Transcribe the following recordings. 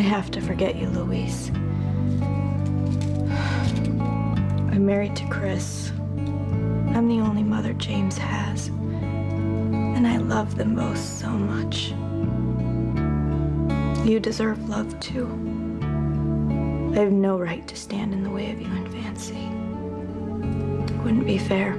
have to forget you, Luis. I'm married to Chris. I'm the only mother James has. And I love them both so much. You deserve love, too. I have no right to stand in the way of you and Fancy. It wouldn't be fair.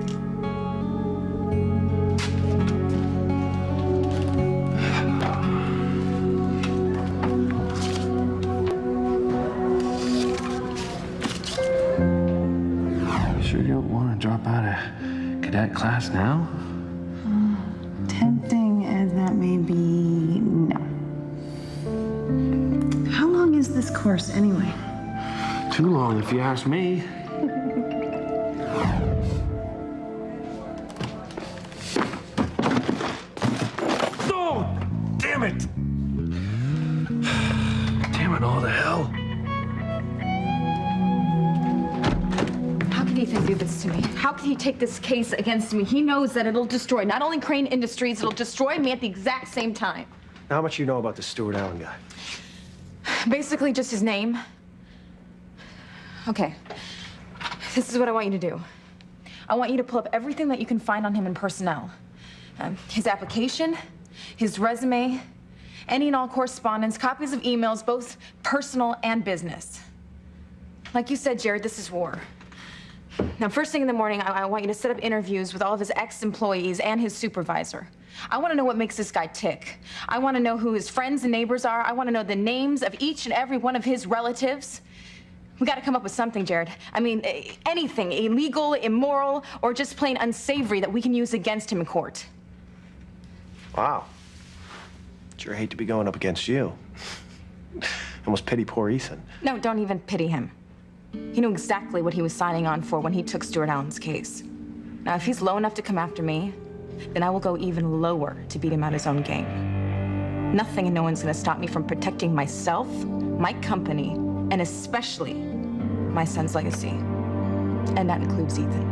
Sure you don't want to drop out of cadet class now? Tempting as that may be, no. How long is this course anyway? Too long, if you ask me. Oh, damn it! Damn it all to hell. How could Ethan do this to me? How could he take this case against me? He knows that it'll destroy not only Crane Industries, it'll destroy me at the exact same time. How much you know about the Stuart Allen guy? Basically just his name. Okay, this is what I want you to do. I want you to pull up everything that you can find on him in personnel. His application, his resume, any and all correspondence, copies of emails, both personal and business. Like you said, Jared, this is war. Now, first thing in the morning, I want you to set up interviews with all of his ex-employees and his supervisor. I want to know what makes this guy tick. I want to know who his friends and neighbors are. I want to know the names of each and every one of his relatives. We got to come up with something, Jared. I mean, anything illegal, immoral, or just plain unsavory that we can use against him in court. Wow. Sure hate to be going up against you. Almost pity poor Ethan. No, don't even pity him. He knew exactly what he was signing on for when he took Stuart Allen's case. Now, if he's low enough to come after me, then I will go even lower to beat him at his own game. Nothing and no one's gonna stop me from protecting myself, my company, and especially my son's legacy. And that includes Ethan.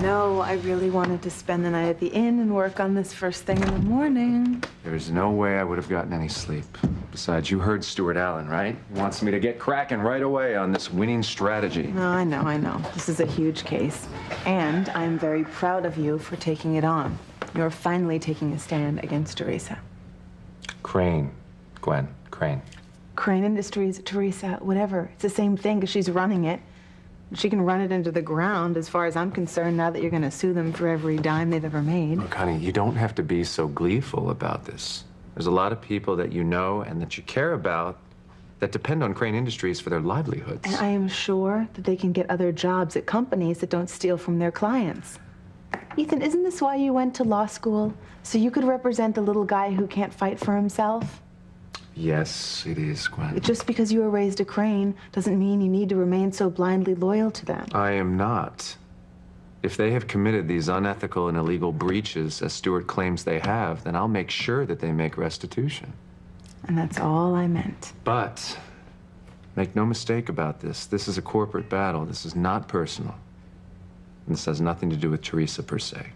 No, I really wanted to spend the night at the inn and work on this first thing in the morning. There's no way I would have gotten any sleep. Besides, you heard Stuart Allen, right? He wants me to get cracking right away on this winning strategy. No, I know. This is a huge case. And I'm very proud of you for taking it on. You're finally taking a stand against Teresa. Crane, Gwen, Crane. Crane Industries, Teresa, whatever. It's the same thing because she's running it. She can run it into the ground, as far as I'm concerned, now that you're going to sue them for every dime they've ever made. Look, honey, you don't have to be so gleeful about this. There's a lot of people that you know and that you care about that depend on Crane Industries for their livelihoods. And I am sure that they can get other jobs at companies that don't steal from their clients. Ethan, isn't this why you went to law school? So you could represent the little guy who can't fight for himself? Yes, it is, Gwen. Just because you were raised a Crane doesn't mean you need to remain so blindly loyal to them. I am not. If they have committed these unethical and illegal breaches, as Stuart claims they have, then I'll make sure that they make restitution. And that's all I meant. But make no mistake about this. This is a corporate battle. This is not personal. And this has nothing to do with Teresa per se.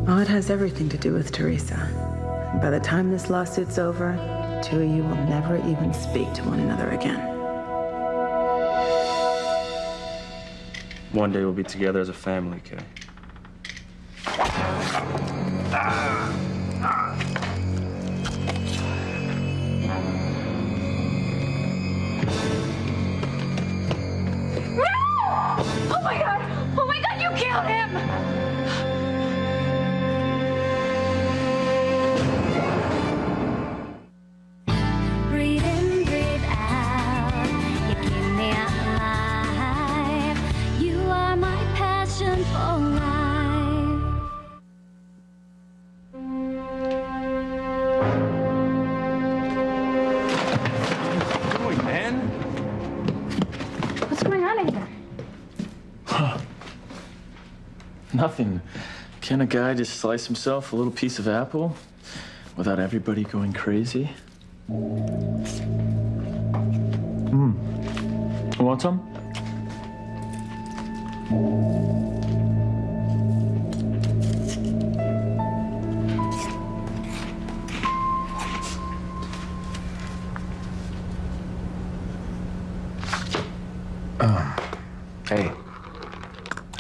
Oh, it has everything to do with Teresa. And by the time this lawsuit's over, the two of you will never even speak to one another again. One day we'll be together as a family, Kay. Oh my God! Oh my God, you killed him! Breathe in, breathe out. You keep me alive. You are my passion for life. What are you doing, man? What's going on in here? Nothing. Can a guy just slice himself a little piece of apple without everybody going crazy? You want some?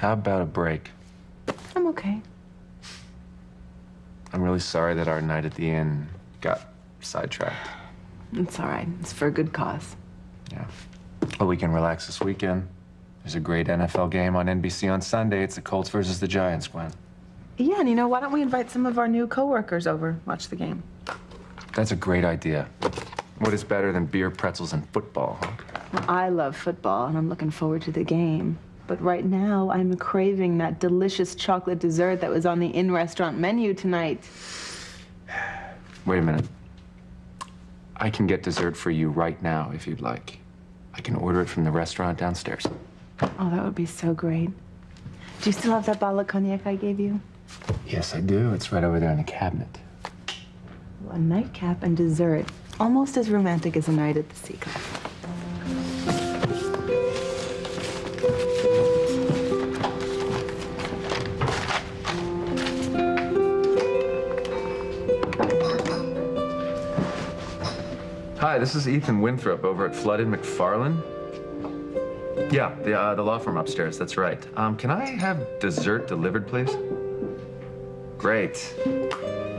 how about a break? I'm okay. I'm really sorry that our night at the inn got sidetracked. It's all right. It's for a good cause. Yeah. Well, we can relax this weekend. There's a great NFL game on NBC on Sunday. It's the Colts versus the Giants, Gwen. Yeah, and you know, why don't we invite some of our new coworkers over, watch the game? That's a great idea. What is better than beer, pretzels, and football, huh? Well, I love football, and I'm looking forward to the game. But right now, I'm craving that delicious chocolate dessert that was on the in-restaurant menu tonight. Wait a minute. I can get dessert for you right now if you'd like. I can order it from the restaurant downstairs. Oh, that would be so great. Do you still have that bottle of cognac I gave you? Yes, I do. It's right over there in the cabinet. Well, a nightcap and dessert. Almost as romantic as a night at the Sea Club. Hi, this is Ethan Winthrop over at Flood & McFarlane. Yeah, the law firm upstairs, that's right. Can I have dessert delivered, please? Great.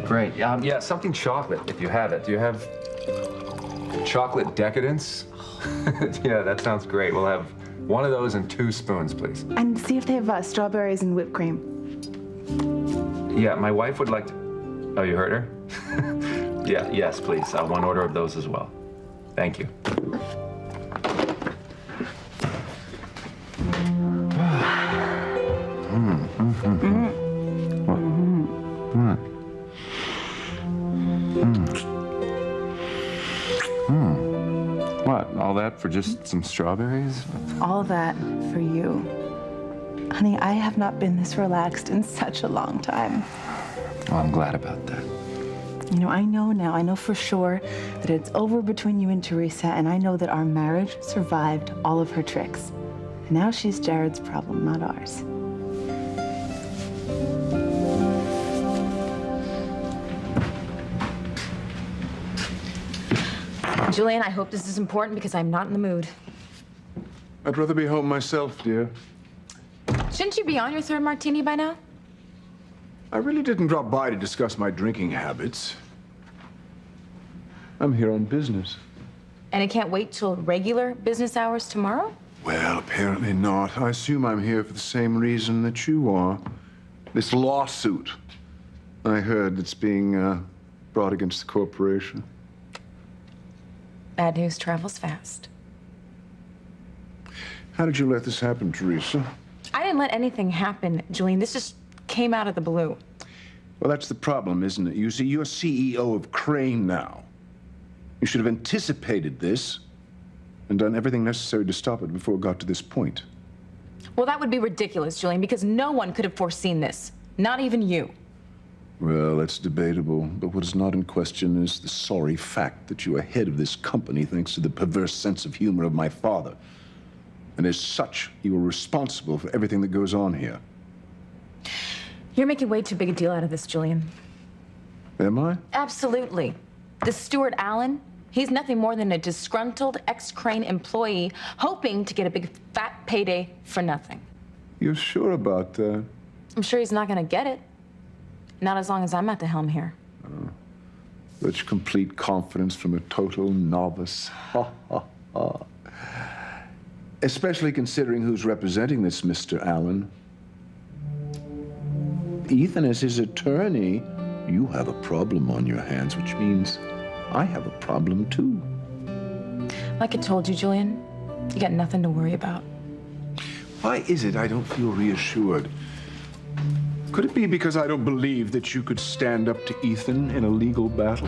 Great. Yeah, something chocolate, if you have it. Do you have chocolate decadence? Yeah, that sounds great. We'll have one of those and 2 spoons, please. And see if they have strawberries and whipped cream. Yeah, my wife would like to... Oh, you heard her? Yeah, yes, please. 1 order of those as well. Thank you. What? All that for just some strawberries? All that for you. Honey, I have not been this relaxed in such a long time. Well, I'm glad about that. You know, I know now, I know for sure that it's over between you and Teresa, and I know that our marriage survived all of her tricks. And now she's Jared's problem, not ours. Julian, I hope this is important because I'm not in the mood. I'd rather be home myself, dear. Shouldn't you be on your 3rd martini by now? I really didn't drop by to discuss my drinking habits. I'm here on business. And it can't wait till regular business hours tomorrow? Well, apparently not. I assume I'm here for the same reason that you are. This lawsuit I heard that's being brought against the corporation. Bad news travels fast. How did you let this happen, Teresa? I didn't let anything happen, Julian. This just came out of the blue. Well, that's the problem, isn't it? You see, you're CEO of Crane now. You should have anticipated this and done everything necessary to stop it before it got to this point. Well, that would be ridiculous, Julian, because no one could have foreseen this. Not even you. Well, that's debatable, but what is not in question is the sorry fact that you are head of this company thanks to the perverse sense of humor of my father. And as such, you are responsible for everything that goes on here. You're making way too big a deal out of this, Julian. Am I? Absolutely. This Stuart Allen, he's nothing more than a disgruntled ex-Crane employee hoping to get a big fat payday for nothing. You're sure about that? I'm sure he's not going to get it. Not as long as I'm at the helm here. Such complete confidence from a total novice. Ha, ha, ha. Especially considering who's representing this Mr. Allen. Ethan is his attorney. You have a problem on your hands, which means I have a problem too. Like I told you, Julian, you got nothing to worry about. Why is it I don't feel reassured? Could it be because I don't believe that you could stand up to Ethan in a legal battle?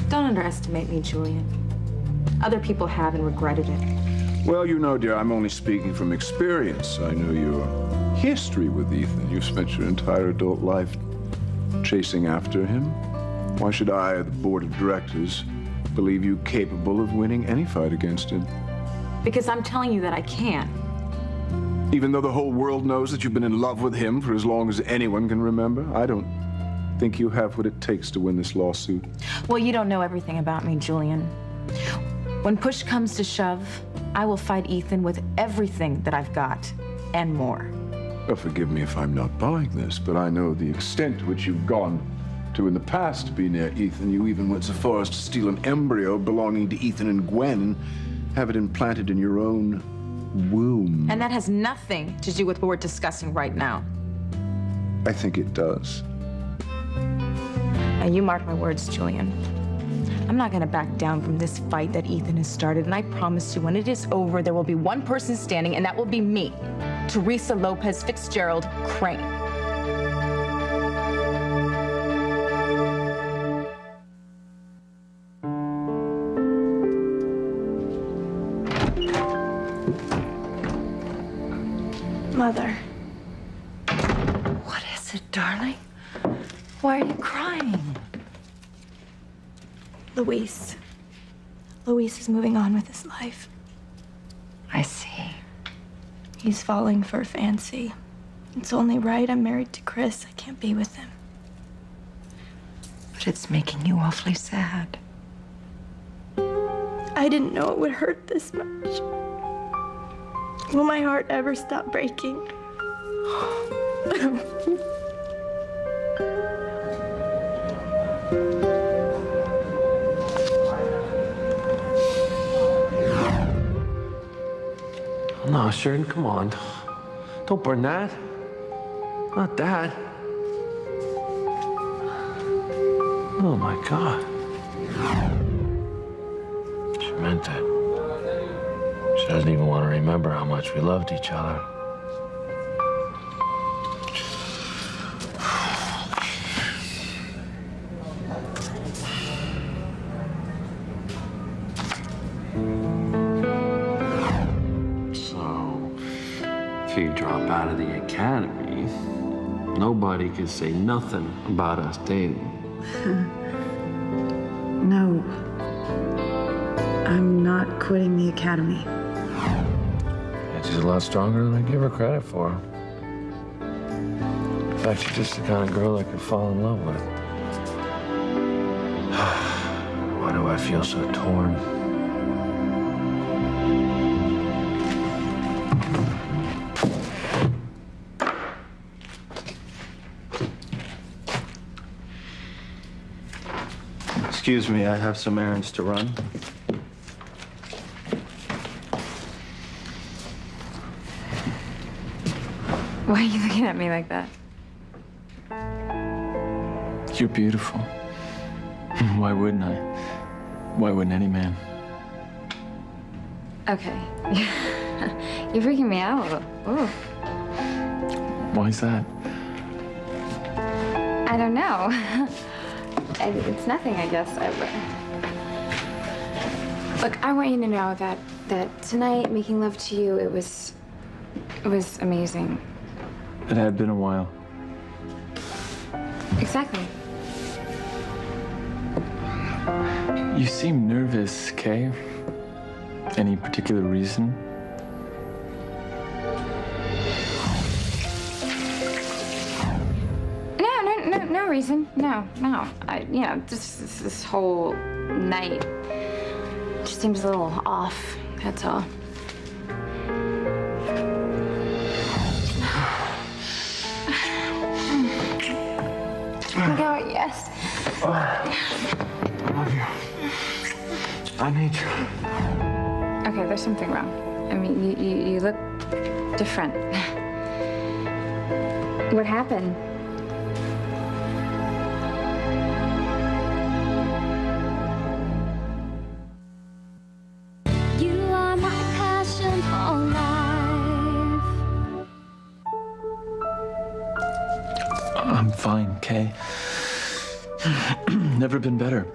Don't underestimate me, Julian. Other people have and regretted it. Well, you know, dear, I'm only speaking from experience. I know your history with Ethan. You've spent your entire adult life chasing after him. Why should I, or the board of directors, believe you capable of winning any fight against him? Because I'm telling you that I can. Even though the whole world knows that you've been in love with him for as long as anyone can remember, I don't think you have what it takes to win this lawsuit. Well, you don't know everything about me, Julian. When push comes to shove, I will fight Ethan with everything that I've got and more. Well, forgive me if I'm not buying this, but I know the extent to which you've gone to in the past to be near Ethan. You even went so far as to steal an embryo belonging to Ethan and Gwen and have it implanted in your own womb. And that has nothing to do with what we're discussing right now. I think it does. Now, you mark my words, Julian. I'm not gonna back down from this fight that Ethan has started, and I promise you, when it is over, there will be one person standing, and that will be me, Teresa Lopez Fitzgerald Crane. Mother. What is it, darling? Why are you crying? Luis. Luis is moving on with his life. I see. He's falling for Fancy. It's only right. I'm married to Chris. I can't be with him. But it's making you awfully sad. I didn't know it would hurt this much. Will my heart ever stop breaking? No, Sheridan, come on. Don't burn that. Not that. Oh, my God. She meant it. She doesn't even want to remember how much we loved each other. If you drop out of the academy, nobody can say nothing about us dating. No. I'm not quitting the academy. And she's a lot stronger than I give her credit for. In fact, she's just the kind of girl I could fall in love with. Why do I feel so torn? Excuse me, I have some errands to run. Why are you looking at me like that? You're beautiful. Why wouldn't I? Why wouldn't any man? Okay. You're freaking me out a little. Ooh. Why is that? I don't know. It's nothing, I guess. Look, I want you to know that tonight, making love to you, it was amazing. It had been a while. Exactly. You seem nervous, Kay. Any particular reason? No reason. No. This whole night just seems a little off. That's all. Go, yes. I love you. I need you. Okay, there's something wrong. I mean, you look different. What happened? You are my passion for life. I'm fine, Kay. Never been better.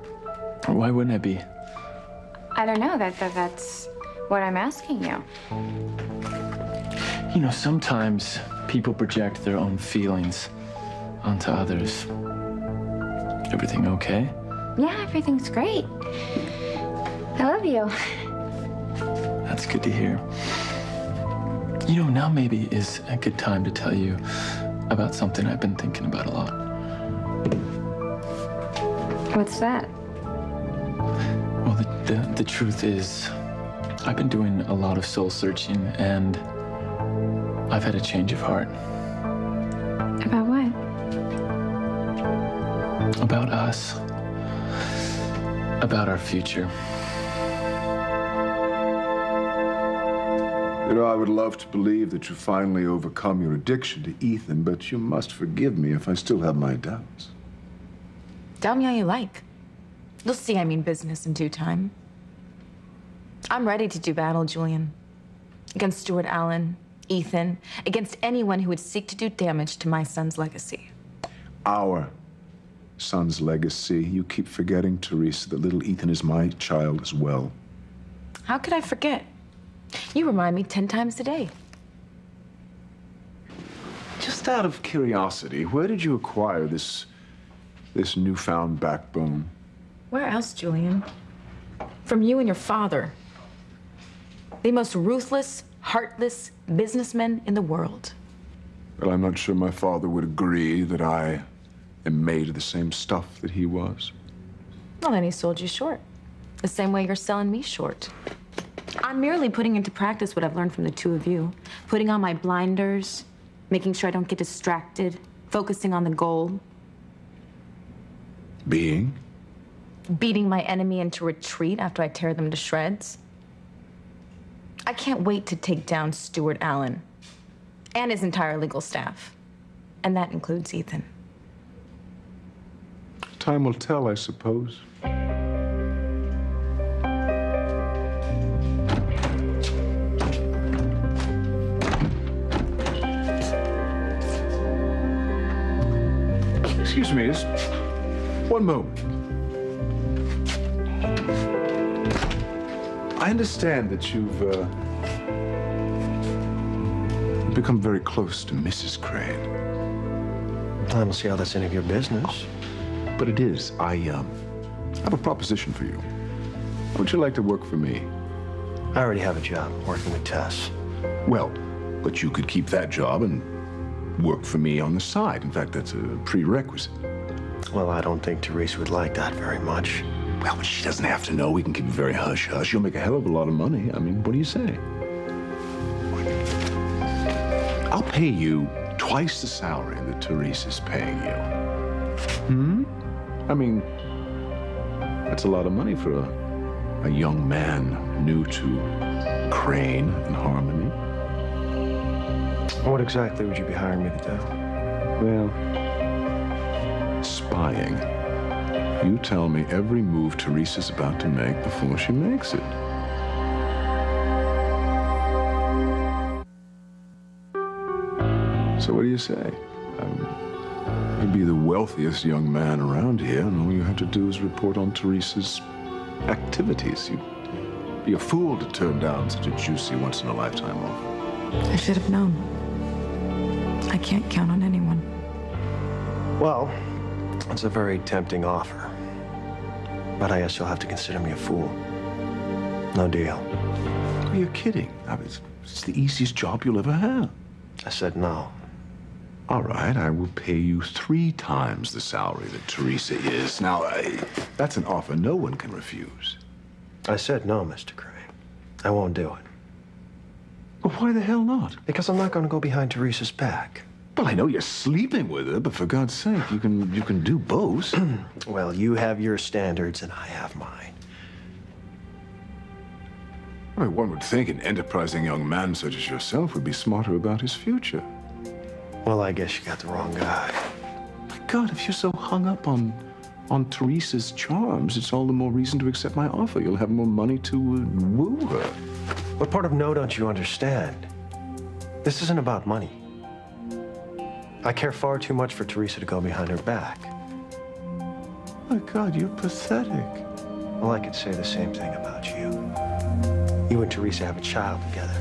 Why wouldn't I be? I don't know. That's what I'm asking you. You know, sometimes people project their own feelings onto others. Everything okay? Yeah, everything's great. I love you. That's good to hear. You know, now maybe is a good time to tell you about something I've been thinking about a lot. What's that? Well, the truth is, I've been doing a lot of soul searching, and I've had a change of heart. about us, about our future. You know, I would love to believe that you finally overcome your addiction to Ethan, but you must forgive me if I still have my doubts. Doubt me how you like. You'll see I mean business in due time. I'm ready to do battle, Julian. Against Stuart Allen, Ethan, against anyone who would seek to do damage to my son's legacy. Our son's legacy. You keep forgetting, Teresa, that little Ethan is my child as well. How could I forget? You remind me 10 times a day. Just out of curiosity, where did you acquire this newfound backbone? Where else, Julian? From you and your father. The most ruthless, heartless businessmen in the world. Well, I'm not sure my father would agree that I am made of the same stuff that he was. Well, then he sold you short. The same way you're selling me short. I'm merely putting into practice what I've learned from the two of you. Putting on my blinders, making sure I don't get distracted, focusing on the goal. Being? Beating my enemy into retreat after I tear them to shreds. I can't wait to take down Stuart Allen and his entire legal staff. And that includes Ethan. Time will tell, I suppose. Excuse me, just one moment. I understand that you've become very close to Mrs. Crane. I don't see how that's any of your business. But it is. I have a proposition for you. How would you like to work for me? I already have a job working with Tess. Well, but you could keep that job and work for me on the side. In fact, that's a prerequisite. Well, I don't think Teresa would like that very much. Well, but she doesn't have to know. We can keep it very hush-hush. You'll make a hell of a lot of money. I mean, what do you say? I'll pay you twice the salary that Teresa's paying you. I mean, that's a lot of money for a young man new to Crane and Harmony. What exactly would you be hiring me to do? Well, spying. You tell me every move Teresa's about to make before she makes it. So what do you say? You'd be the wealthiest young man around here, and all you have to do is report on Teresa's activities. You'd be a fool to turn down such a juicy once-in-a-lifetime offer. I should have known. I can't count on anyone. Well, it's a very tempting offer. But I guess you'll have to consider me a fool. No deal. Oh, you're kidding. I mean, it's the easiest job you'll ever have. I said no. All right, I will pay you 3 times the salary that Teresa is. Now, that's an offer no one can refuse. I said no, Mr. Crane. I won't do it. Well, why the hell not? Because I'm not going to go behind Teresa's back. Well, I know you're sleeping with her, but for God's sake, you can do both. Well, you have your standards and I have mine. I mean, one would think an enterprising young man such as yourself would be smarter about his future. Well, I guess you got the wrong guy. My God, if you're so hung up on Teresa's charms, it's all the more reason to accept my offer. You'll have more money to woo her. What part of no don't you understand? This isn't about money. I care far too much for Teresa to go behind her back. My God, you're pathetic. Well, I could say the same thing about you. You and Teresa have a child together.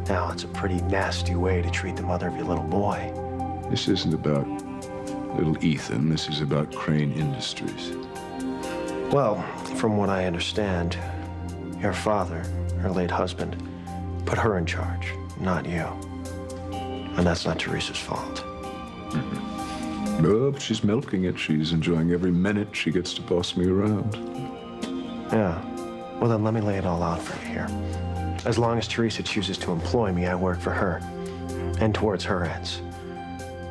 Now, it's a pretty nasty way to treat the mother of your little boy. This isn't about little Ethan. This is about Crane Industries. Well, from what I understand, your father, her late husband, put her in charge, not you. And that's not Teresa's fault. No, but she's milking it. She's enjoying every minute she gets to boss me around. Yeah. Well, then let me lay it all out for you here. As long as Teresa chooses to employ me, I work for her and towards her ends.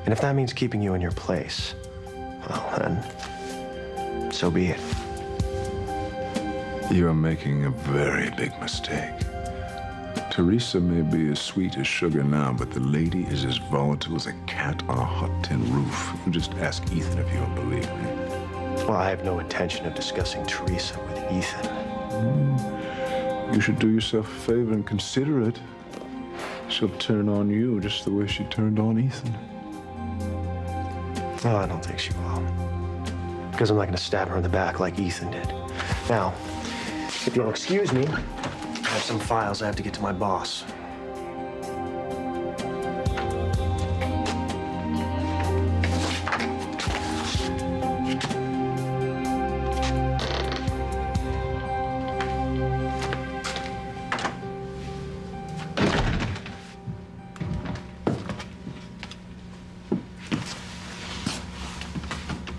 And if that means keeping you in your place, well, then so be it. You're making a very big mistake. Teresa may be as sweet as sugar now, but the lady is as volatile as a cat on a hot tin roof. You just ask Ethan if you'll believe me. Well, I have no intention of discussing Teresa with Ethan. You should do yourself a favor and consider it. She'll turn on you just the way she turned on Ethan. Oh, I don't think she will. Because I'm not going to stab her in the back like Ethan did. Now, if you'll excuse me, I have some files I have to get to my boss.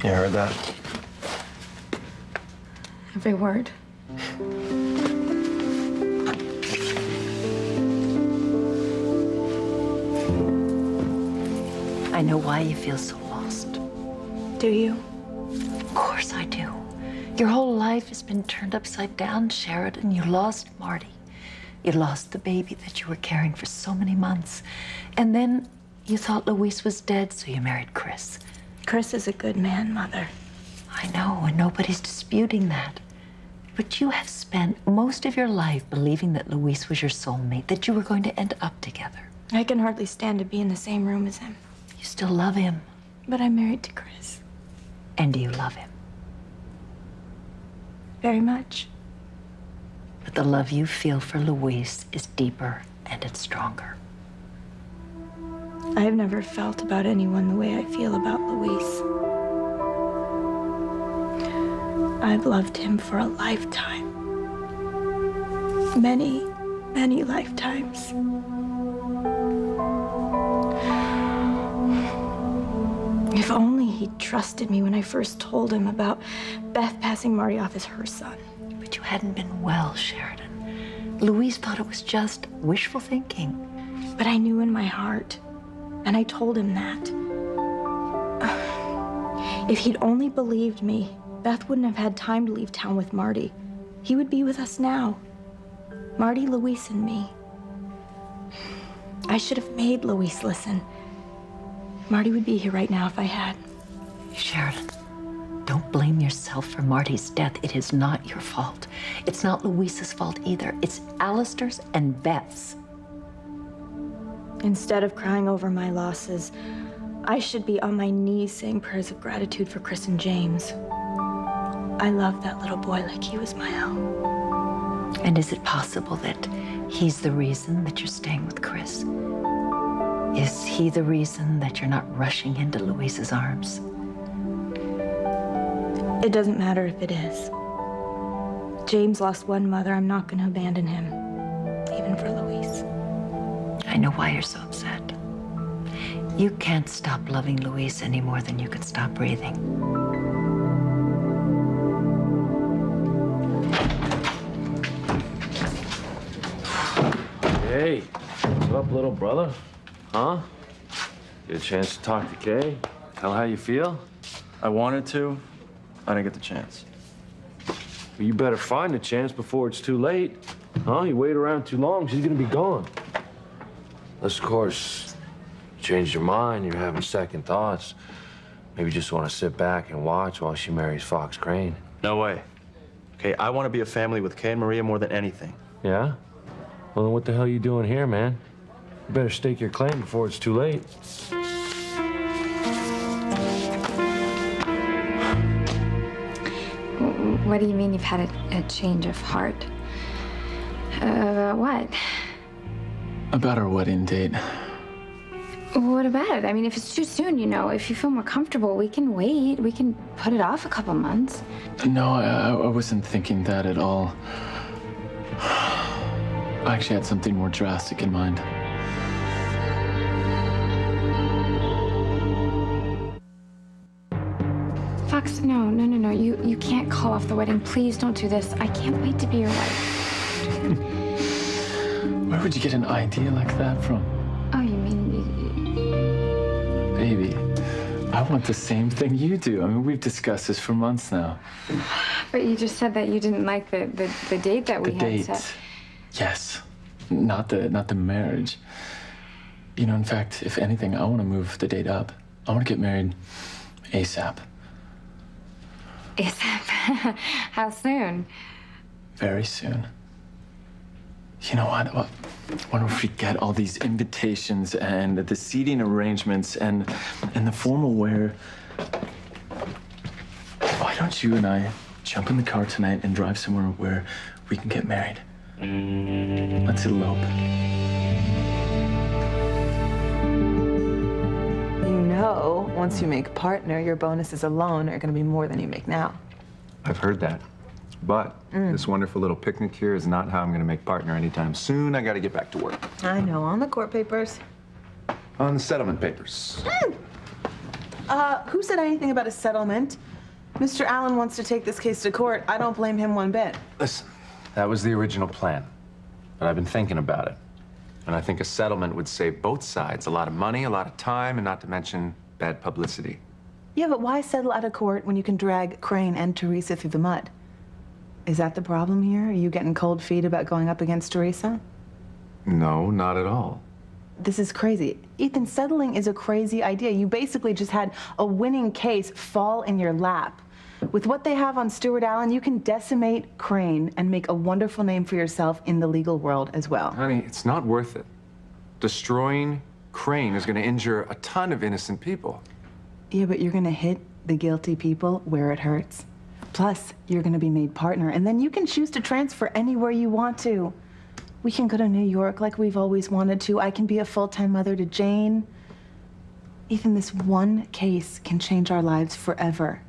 You heard that? Every word. I know why you feel so lost. Do you? Of course I do. Your whole life has been turned upside down, Sheridan. You lost Marty. You lost the baby that you were carrying for so many months. And then you thought Luis was dead, so you married Chris. Chris is a good man, Mother. I know, and nobody's disputing that. But you have spent most of your life believing that Luis was your soulmate, that you were going to end up together. I can hardly stand to be in the same room as him. You still love him. But I'm married to Chris. And do you love him? Very much. But the love you feel for Luis is deeper and it's stronger. I've never felt about anyone the way I feel about Luis. I've loved him for a lifetime. Many, many lifetimes. If only he'd trusted me when I first told him about Beth passing Marty off as her son. But you hadn't been well, Sheridan. Luis thought it was just wishful thinking. But I knew in my heart, and I told him that. If he'd only believed me, Beth wouldn't have had time to leave town with Marty. He would be with us now. Marty, Luis, and me. I should have made Luis listen. Marty would be here right now if I had. Sheridan, don't blame yourself for Marty's death. It is not your fault. It's not Luis's fault either. It's Alistair's and Beth's. Instead of crying over my losses, I should be on my knees saying prayers of gratitude for Chris and James. I loved that little boy like he was my own. And is it possible that he's the reason that you're staying with Chris? Is he the reason that you're not rushing into Luis's arms? It doesn't matter if it is. James lost one mother. I'm not going to abandon him, even for Luis. I know why you're so upset. You can't stop loving Luis any more than you can stop breathing. Hey, what's up, little brother? Huh? Get a chance to talk to Kay? Tell how you feel? I wanted to. I didn't get the chance. Well, you better find the chance before it's too late. Huh? You wait around too long, she's gonna be gone. Unless, of course, you changed your mind, you're having second thoughts. Maybe you just want to sit back and watch while she marries Fox Crane. No way. Okay, I want to be a family with Kay and Maria more than anything. Yeah? Well, then what the hell are you doing here, man? You better stake your claim before it's too late. What do you mean you've had a change of heart? About what? About our wedding date. What about it? I mean, if it's too soon, you know, if you feel more comfortable, we can wait. We can put it off a couple months. No, I wasn't thinking that at all. I actually had something more drastic in mind. Fox, no. You can't call off the wedding. Please don't do this. I can't wait to be your wife. Where would you get an idea like that from? Oh, you mean... Baby, I want the same thing you do. I mean, we've discussed this for months now. But you just said that you didn't like the date that we had set. Yes. Not the marriage. You know, in fact, if anything, I want to move the date up. I want to get married ASAP. ASAP? How soon? Very soon. You know what? Why don't we get all these invitations and the seating arrangements and the formal wear? Why don't you and I jump in the car tonight and drive somewhere where we can get married? Let's elope. You know, once you make partner, your bonuses alone are going to be more than you make now. I've heard that. But this wonderful little picnic here is not how I'm going to make partner anytime soon. I got to get back to work. I know, on the court papers. On the settlement papers. Who said anything about a settlement? Mr. Allen wants to take this case to court. I don't blame him one bit. Listen, that was the original plan. But I've been thinking about it. And I think a settlement would save both sides a lot of money, a lot of time, and not to mention bad publicity. Yeah, but why settle out of court when you can drag Crane and Teresa through the mud? Is that the problem here? Are you getting cold feet about going up against Teresa? No, not at all. This is crazy. Ethan, settling is a crazy idea. You basically just had a winning case fall in your lap. With what they have on Stuart Allen, you can decimate Crane and make a wonderful name for yourself in the legal world as well. Honey, it's not worth it. Destroying Crane is going to injure a ton of innocent people. Yeah, but you're going to hit the guilty people where it hurts. Plus, you're going to be made partner, and then you can choose to transfer anywhere you want to. We can go to New York like we've always wanted to. I can be a full-time mother to Jane. Ethan, this one case can change our lives forever.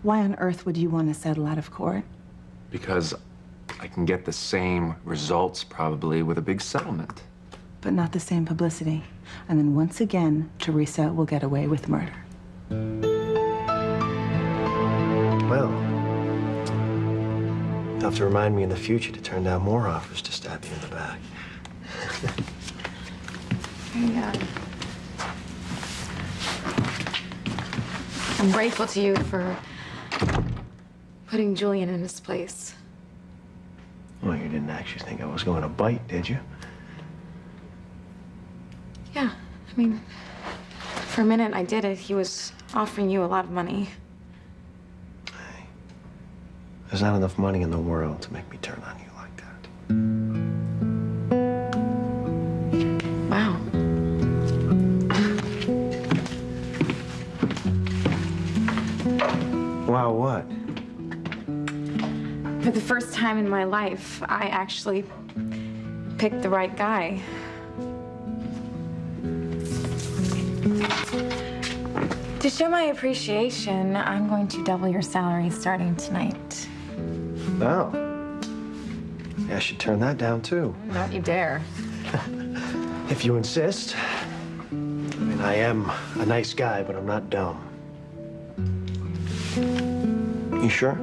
Why on earth would you want to settle out of court? Because I can get the same results probably with a big settlement. But not the same publicity. And then once again, Teresa will get away with murder. Well, you'll have to remind me in the future to turn down more offers to stab you in the back. Yeah. I'm grateful to you for putting Julian in his place. Well, you didn't actually think I was going to bite, did you? Yeah, I mean, for a minute I did it. He was offering you a lot of money. There's not enough money in the world to make me turn on you like that. Wow. Wow, what? For the first time in my life, I actually picked the right guy. To show my appreciation, I'm going to double your salary starting tonight. Oh. Yeah, I should turn that down, too. Don't you dare. If you insist. I mean, I am a nice guy, but I'm not dumb. You sure?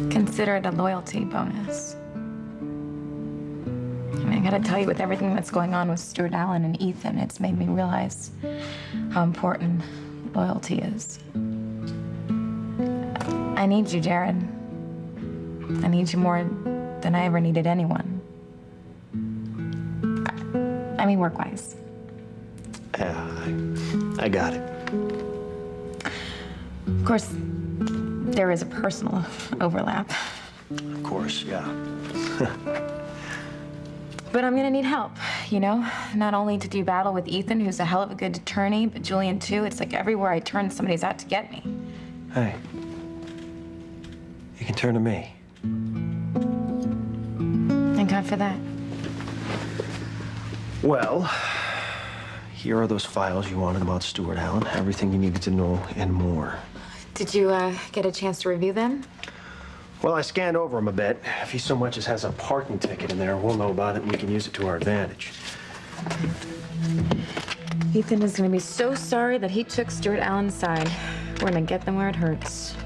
Consider it a loyalty bonus. I mean, I gotta tell you, with everything that's going on with Stuart Allen and Ethan, it's made me realize how important loyalty is. I need you, Jared. I need you more than I ever needed anyone. I mean, work-wise. Yeah, I got it. Of course, there is a personal overlap. Of course, yeah. But I'm gonna need help, you know? Not only to do battle with Ethan, who's a hell of a good attorney, but Julian too. It's like everywhere I turn, somebody's out to get me. Hey, you can turn to me. Thank God for that. Well, here are those files you wanted about Stuart Allen. Everything you needed to know and more. Did you get a chance to review them? Well, I scanned over him a bit. If he so much as has a parking ticket in there, we'll know about it and we can use it to our advantage. Ethan is gonna be so sorry that he took Stuart Allen's side. We're gonna get them where it hurts.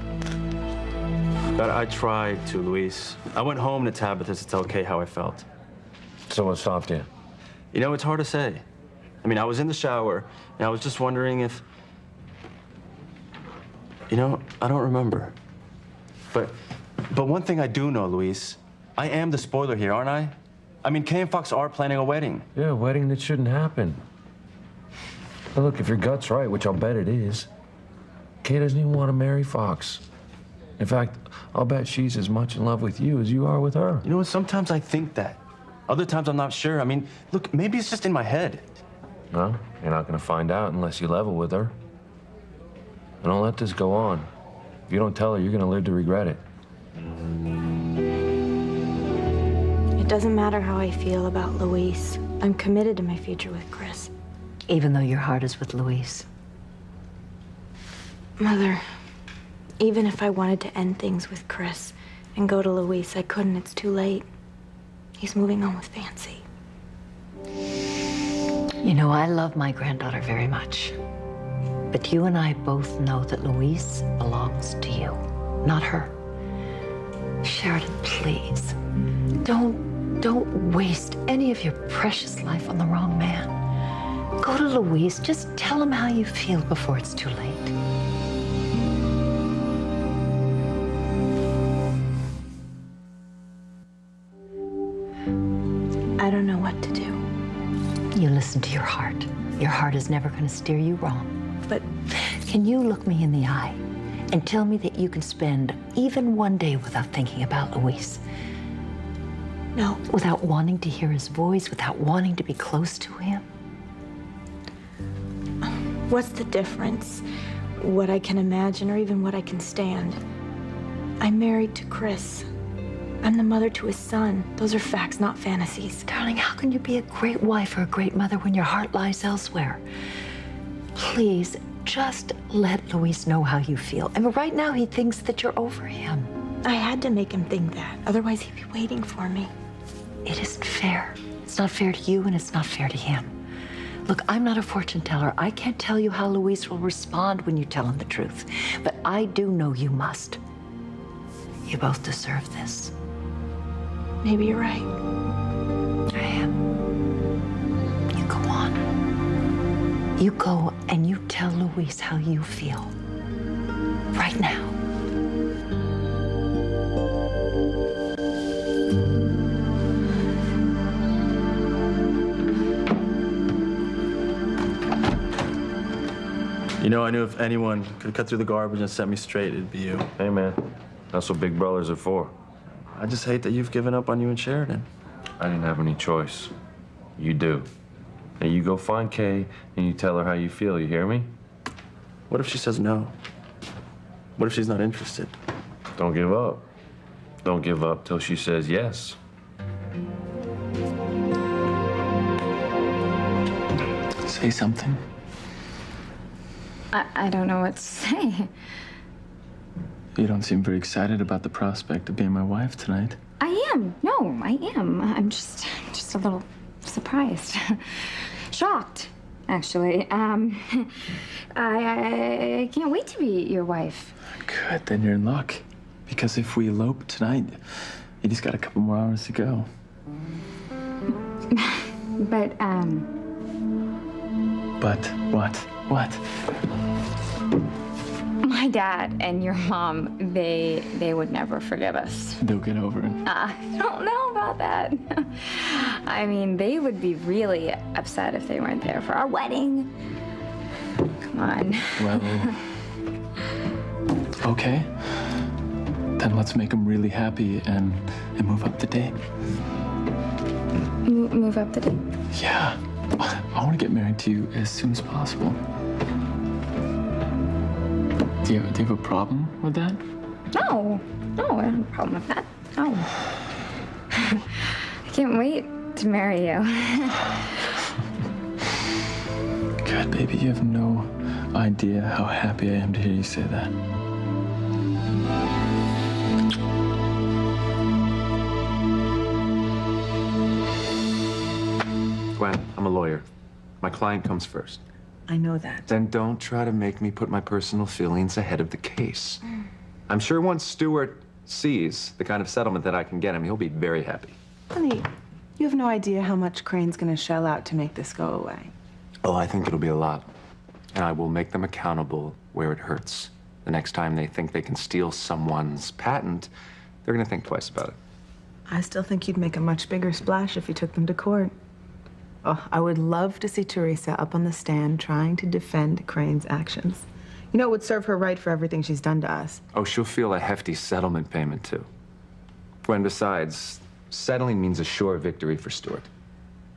But I tried to, Luis. I went home to Tabitha to tell Kay how I felt. So what stopped you? You know, it's hard to say. I mean, I was in the shower, and I was just wondering if You know, I don't remember. But one thing I do know, Luis, I am the spoiler here, aren't I? I mean, Kay and Fox are planning a wedding. Yeah, a wedding that shouldn't happen. But look, if your gut's right, which I'll bet it is, Kay doesn't even want to marry Fox. In fact, I'll bet she's as much in love with you as you are with her. You know what? Sometimes I think that. Other times I'm not sure. I mean, look, maybe it's just in my head. No, you're not going to find out unless you level with her. And don't let this go on. If you don't tell her, you're going to live to regret it. It doesn't matter how I feel about Luis. I'm committed to my future with Chris. Even though your heart is with Luis. Mother, even if I wanted to end things with Chris and go to Luis, I couldn't. It's too late. He's moving on with Fancy. You know, I love my granddaughter very much. But you and I both know that Luis belongs to you, not her. Sheridan, please, don't waste any of your precious life on the wrong man. Go to Luis, just tell him how you feel before it's too late. I don't know what to do. You listen to your heart. Your heart is never going to steer you wrong. But can you look me in the eye and tell me that you can spend even one day without thinking about Luis? No. Without wanting to hear his voice, without wanting to be close to him? What's the difference? What I can imagine or even what I can stand. I'm married to Chris. I'm the mother to his son. Those are facts, not fantasies. Darling, how can you be a great wife or a great mother when your heart lies elsewhere? Please, just let Luis know how you feel. I mean, right now he thinks that you're over him. I had to make him think that. Otherwise, he'd be waiting for me. It isn't fair. It's not fair to you, and it's not fair to him. Look, I'm not a fortune teller. I can't tell you how Luis will respond when you tell him the truth. But I do know you must. You both deserve this. Maybe you're right. I am. You go on. You go and you tell Luis how you feel. Right now. You know, I knew if anyone could cut through the garbage and set me straight, it'd be you. Hey, man, that's what big brothers are for. I just hate that you've given up on you and Sheridan. I didn't have any choice. You do. Now you go find Kay and you tell her how you feel, you hear me? What if she says no? What if she's not interested? Don't give up. Don't give up till she says yes. Say something. I don't know what to say. You don't seem very excited about the prospect of being my wife tonight. I am. No, I am. I'm just a little surprised. Shocked, actually. I can't wait to be your wife. Good, then you're in luck. Because if we elope tonight, you just got a couple more hours to go. But, But what? What? my dad and your mom, they would never forgive us. They'll get over it. I don't know about that. I mean, they would be really upset if they weren't there for our wedding. Come on. Well, okay. Then let's make them really happy and move up the date. Move up the date? Yeah. I want to get married to you as soon as possible. Do you have a problem with that? No, I don't have a problem with that. No. I can't wait to marry you. God, baby, you have no idea how happy I am to hear you say that. Gwen, I'm a lawyer. My client comes first. I know that. Then don't try to make me put my personal feelings ahead of the case. I'm sure once Stewart sees the kind of settlement that I can get him, he'll be very happy. Honey, you have no idea how much Crane's gonna shell out to make this go away. Oh, I think it'll be a lot. And I will make them accountable where it hurts. The next time they think they can steal someone's patent, they're gonna think twice about it. I still think you'd make a much bigger splash if you took them to court. Oh, I would love to see Teresa up on the stand trying to defend Crane's actions. You know, it would serve her right for everything she's done to us. Oh, she'll feel a hefty settlement payment, too. When besides, settling means a sure victory for Stuart.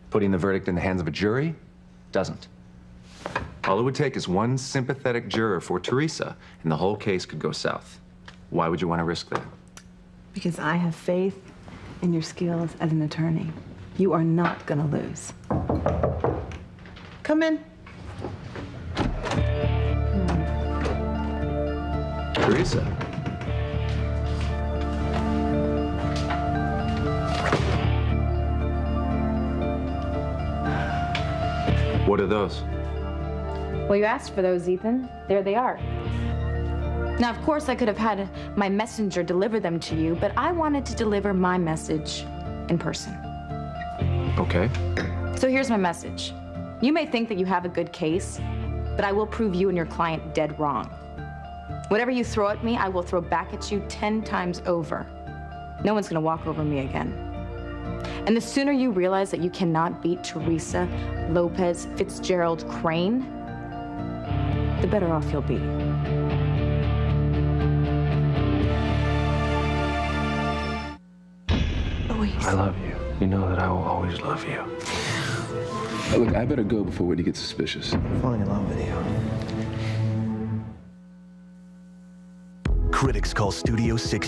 Putting the verdict in the hands of a jury doesn't. All it would take is one sympathetic juror for Teresa, and the whole case could go south. Why would you want to risk that? Because I have faith in your skills as an attorney. You are not gonna lose. Come in. Teresa. What are those? Well, you asked for those, Ethan. There they are. Now, of course, I could have had my messenger deliver them to you, but I wanted to deliver my message in person. Okay. So here's my message. You may think that you have a good case, but I will prove you and your client dead wrong. Whatever you throw at me, I will throw back at you 10 times over. No one's gonna walk over me again. And the sooner you realize that you cannot beat Teresa Lopez Fitzgerald Crane, the better off you'll be. I love you. You know that I will always love you. Look, I better go before Whitney gets suspicious. I'm falling in love with you. Critics call Studio 60